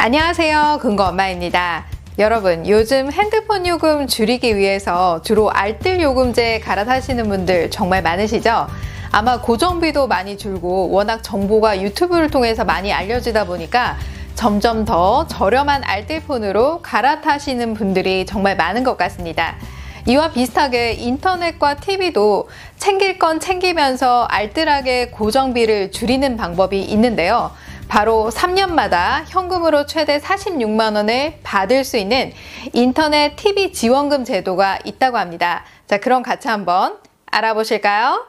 안녕하세요, 근거엄마입니다. 여러분, 요즘 핸드폰 요금 줄이기 위해서 주로 알뜰 요금제 갈아타시는 분들 정말 많으시죠? 아마 고정비도 많이 줄고 워낙 정보가 유튜브를 통해서 많이 알려지다 보니까 점점 더 저렴한 알뜰폰으로 갈아타시는 분들이 정말 많은 것 같습니다. 이와 비슷하게 인터넷과 TV도 챙길 건 챙기면서 알뜰하게 고정비를 줄이는 방법이 있는데요. 바로 3년마다 현금으로 최대 46만 원을 받을 수 있는 인터넷 TV 지원금 제도가 있다고 합니다. 자, 그럼 같이 한번 알아보실까요?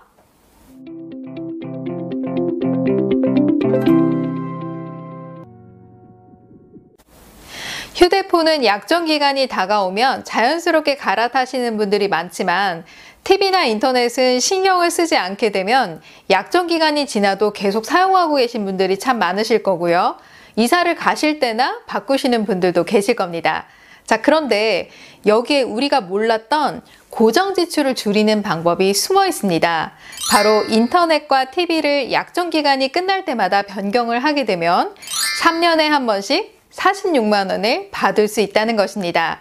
휴대폰은 약정 기간이 다가오면 자연스럽게 갈아타시는 분들이 많지만 TV나 인터넷은 신경을 쓰지 않게 되면 약정 기간이 지나도 계속 사용하고 계신 분들이 참 많으실 거고요. 이사를 가실 때나 바꾸시는 분들도 계실 겁니다. 자, 그런데 여기에 우리가 몰랐던 고정 지출을 줄이는 방법이 숨어 있습니다. 바로 인터넷과 TV를 약정 기간이 끝날 때마다 변경을 하게 되면 3년에 한 번씩 46만 원을 받을 수 있다는 것입니다.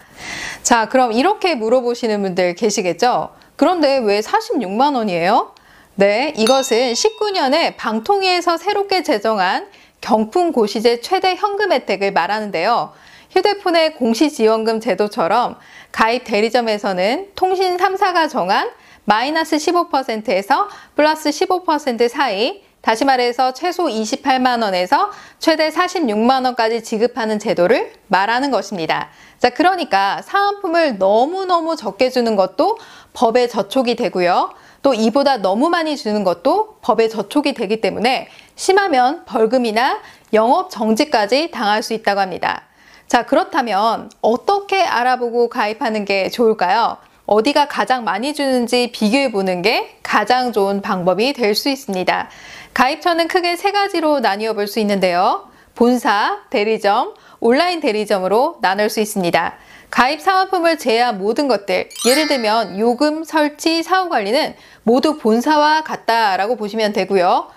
자, 그럼 이렇게 물어보시는 분들 계시겠죠? 그런데 왜 46만 원이에요? 네, 이것은 19년에 방통위에서 새롭게 제정한 경품고시제 최대 현금 혜택을 말하는데요. 휴대폰의 공시지원금 제도처럼 가입 대리점에서는 통신 3사가 정한 마이너스 15%에서 플러스 15% 사이, 다시 말해서 최소 28만 원에서 최대 46만 원까지 지급하는 제도를 말하는 것입니다. 자, 그러니까 사은품을 너무너무 적게 주는 것도 법에 저촉이 되고요. 또 이보다 너무 많이 주는 것도 법에 저촉이 되기 때문에 심하면 벌금이나 영업 정지까지 당할 수 있다고 합니다. 자, 그렇다면 어떻게 알아보고 가입하는 게 좋을까요? 어디가 가장 많이 주는지 비교해 보는 게 가장 좋은 방법이 될 수 있습니다. 가입처는 크게 세 가지로 나뉘어 볼 수 있는데요. 본사, 대리점, 온라인 대리점으로 나눌 수 있습니다. 가입 사은품을 제외한 모든 것들, 예를 들면 요금, 설치, 사후 관리는 모두 본사와 같다라고 보시면 되고요.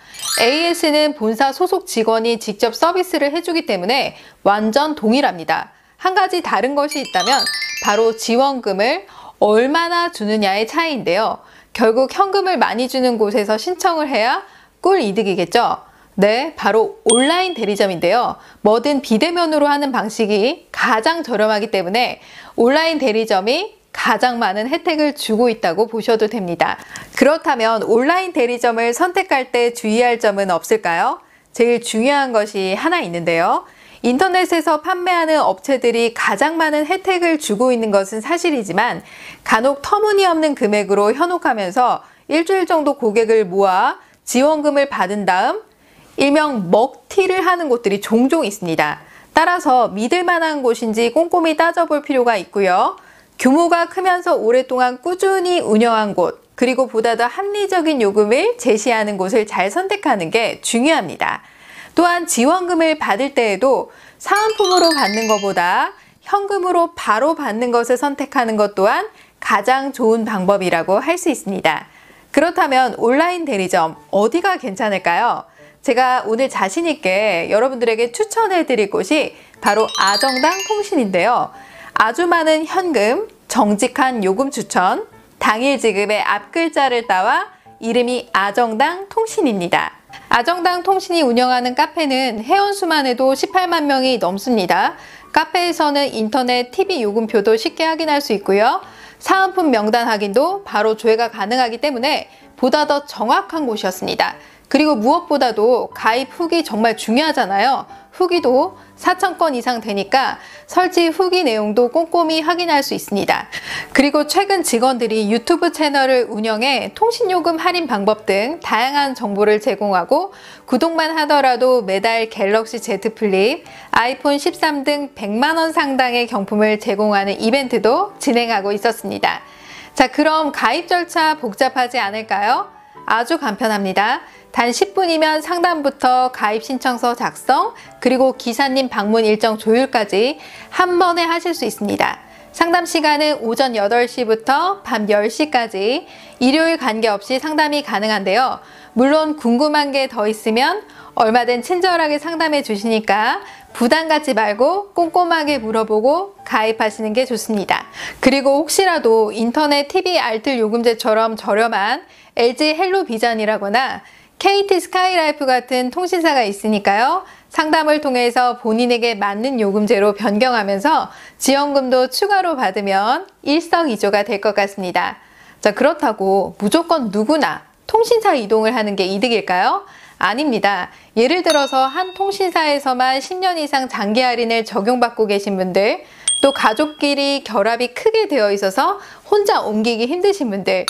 AS는 본사 소속 직원이 직접 서비스를 해주기 때문에 완전 동일합니다. 한 가지 다른 것이 있다면 바로 지원금을 얼마나 주느냐의 차이인데요. 결국 현금을 많이 주는 곳에서 신청을 해야 꿀 이득이겠죠? 네, 바로 온라인 대리점인데요. 뭐든 비대면으로 하는 방식이 가장 저렴하기 때문에 온라인 대리점이 가장 많은 혜택을 주고 있다고 보셔도 됩니다. 그렇다면 온라인 대리점을 선택할 때 주의할 점은 없을까요? 제일 중요한 것이 하나 있는데요. 인터넷에서 판매하는 업체들이 가장 많은 혜택을 주고 있는 것은 사실이지만 간혹 터무니없는 금액으로 현혹하면서 일주일 정도 고객을 모아 지원금을 받은 다음 일명 먹튀를 하는 곳들이 종종 있습니다. 따라서 믿을 만한 곳인지 꼼꼼히 따져볼 필요가 있고요. 규모가 크면서 오랫동안 꾸준히 운영한 곳, 그리고 보다 더 합리적인 요금을 제시하는 곳을 잘 선택하는 게 중요합니다. 또한 지원금을 받을 때에도 사은품으로 받는 것보다 현금으로 바로 받는 것을 선택하는 것 또한 가장 좋은 방법이라고 할 수 있습니다. 그렇다면 온라인 대리점 어디가 괜찮을까요? 제가 오늘 자신 있게 여러분들에게 추천해 드릴 곳이 바로 아정당 통신인데요. 아주 많은 현금, 정직한 요금 추천, 당일 지급의 앞글자를 따와 이름이 아정당 통신입니다. 아정당 통신이 운영하는 카페는 회원수만 해도 18만 명이 넘습니다. 카페에서는 인터넷, TV 요금표도 쉽게 확인할 수 있고요. 사은품 명단 확인도 바로 조회가 가능하기 때문에 보다 더 정확한 곳이었습니다. 그리고 무엇보다도 가입 후기 정말 중요하잖아요. 후기도 4,000건 이상 되니까 설치 후기 내용도 꼼꼼히 확인할 수 있습니다. 그리고 최근 직원들이 유튜브 채널을 운영해 통신요금 할인 방법 등 다양한 정보를 제공하고 구독만 하더라도 매달 갤럭시 Z 플립, 아이폰 13 등 100만 원 상당의 경품을 제공하는 이벤트도 진행하고 있었습니다. 자, 그럼 가입 절차 복잡하지 않을까요? 아주 간편합니다. 단 10분이면 상담부터 가입 신청서 작성, 그리고 기사님 방문 일정 조율까지 한 번에 하실 수 있습니다. 상담 시간은 오전 8시부터 밤 10시까지 일요일 관계없이 상담이 가능한데요. 물론 궁금한 게 더 있으면 얼마든 친절하게 상담해 주시니까 부담 갖지 말고 꼼꼼하게 물어보고 가입하시는 게 좋습니다. 그리고 혹시라도 인터넷 TV 알뜰 요금제처럼 저렴한 LG 헬로비전이라거나 KT 스카이라이프 같은 통신사가 있으니까요. 상담을 통해서 본인에게 맞는 요금제로 변경하면서 지원금도 추가로 받으면 일석이조가 될 것 같습니다. 자, 그렇다고 무조건 누구나 통신사 이동을 하는 게 이득일까요? 아닙니다. 예를 들어서 한 통신사에서만 10년 이상 장기 할인을 적용받고 계신 분들, 또 가족끼리 결합이 크게 되어 있어서 혼자 옮기기 힘드신 분들,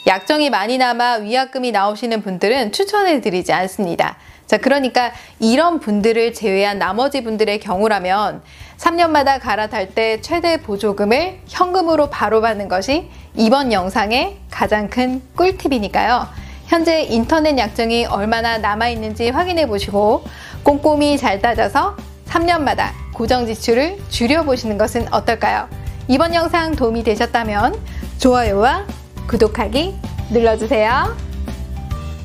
약정이 많이 남아 위약금이 나오시는 분들은 추천해 드리지 않습니다. 자, 그러니까 이런 분들을 제외한 나머지 분들의 경우라면 3년마다 갈아탈 때 최대 보조금을 현금으로 바로 받는 것이 이번 영상의 가장 큰 꿀팁이니까요. 현재 인터넷 약정이 얼마나 남아있는지 확인해 보시고 꼼꼼히 잘 따져서 3년마다 고정 지출을 줄여보시는 것은 어떨까요? 이번 영상 도움이 되셨다면 좋아요와 구독하기 눌러주세요.